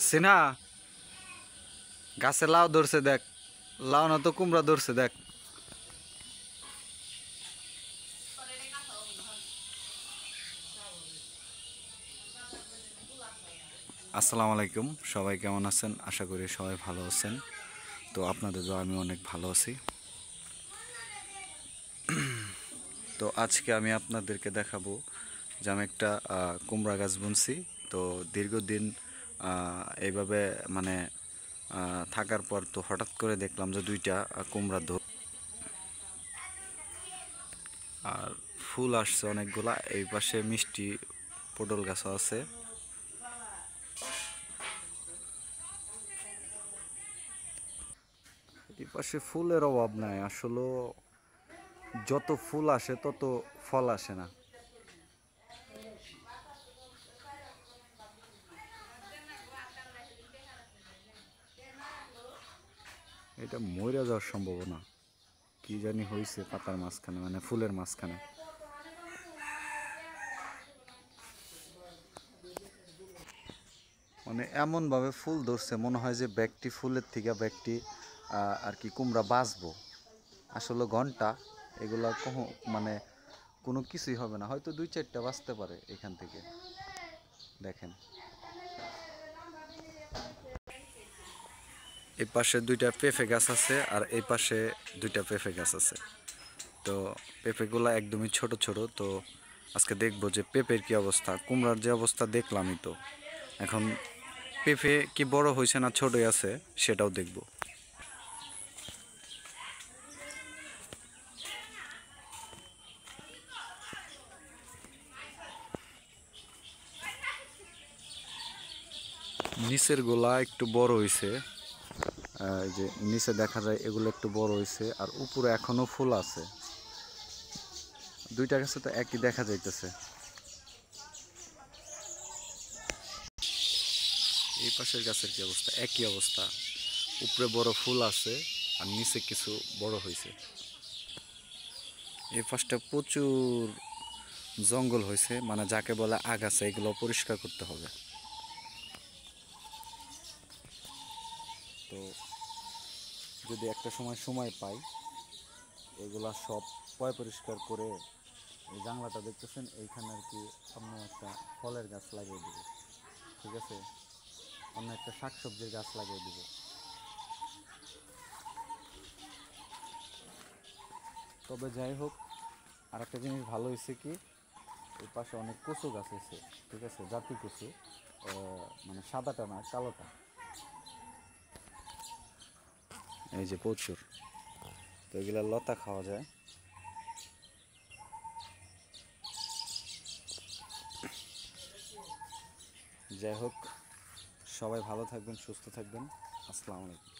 সিনহা গাছে লাউ ধরছে দেখ। লাউ না তো কুমড়া ধরছে দেখ। আসসালামু আলাইকুম, সবাই কেমন আছেন? আশা করি সবাই ভালো আছেন। তো আপনাদের দোয়া আমি অনেক ভালো আছি। তো আজকে আমি আপনাদেরকে দেখাবো যে আমি একটা কুমড়া গাছ বুনছি। তো দীর্ঘদিন এইভাবে মানে থাকার পর তো হঠাৎ করে দেখলাম যে দুইটা কুমড়া আর ফুল আসছে অনেকগুলা। এই পাশে মিষ্টি পটল গাছও আছে। এই পাশে ফুলের অভাব নাই আসলে, যত ফুল আসে তত ফল আসে না। এটা মরে যাওয়ার সম্ভাবনা, কি জানি হয়েছে পাতার মাঝখানে, মানে ফুলের মাঝখানে। মানে এমনভাবে ফুল ধরছে মনে হয় যে ব্যক্তি ফুলের থেকে ব্যক্তি আর কি কুমড়া বাঁচবো। আসলে ঘন্টা এগুলা মানে কোনো কিছুই হবে না, হয়তো দুই চারটা বাঁচতে পারে এখান থেকে। দেখেন এই পাশে দুইটা পেঁপে গাছ আছে আর এই পাশে দুইটা পেঁপে গাছ আছে। তো পেঁপেগুলা একদমই ছোট ছোট। তো আজকে দেখবো যে পেঁপের কি অবস্থা। কুমড়ার যে অবস্থা দেখলামই, তো এখন পেঁপে কি বড় হয়েছে না ছোটই আছে সেটাও দেখব। নিচের গোলা একটু বড় হয়েছে, এই যে নিচে দেখা যায় এগুলো একটু বড় হয়েছে, আর উপরে এখনো ফুল আছে। দুইটা গাছে তো একই দেখা যাইতেছে। এই পাশের গাছের কি অবস্থা? একই অবস্থা, উপরে বড় ফুল আছে আর নিচে কিছু বড় হয়েছে। এই পাশটা প্রচুর জঙ্গল হয়েছে, মানে যাকে বলে আগাছা, এগুলো পরিষ্কার করতে হবে। তো যদি একটা সময় পাই, এগুলা সব পরিষ্কার করে এই জানলাটা দেখতেছেন এইখানে আর কি সামনে একটা ফলের গাছ লাগিয়ে দিব। ঠিক আছে, অন্য একটা শাকসবজির গাছ লাগিয়ে দিব। তবে যাই হোক, আর একটা জিনিস ভালো হয়েছে কি, এই পাশে অনেক কচু গাছ হয়েছে। ঠিক আছে, জাতি কচু, মানে সাদাটা না, কালোটা। এই যে প্রচুর, তো এগুলা লতা খাওয়া যায়। যাই হোক, সবাই ভালো থাকবেন, সুস্থ থাকবেন। আসসালামু আলাইকুম।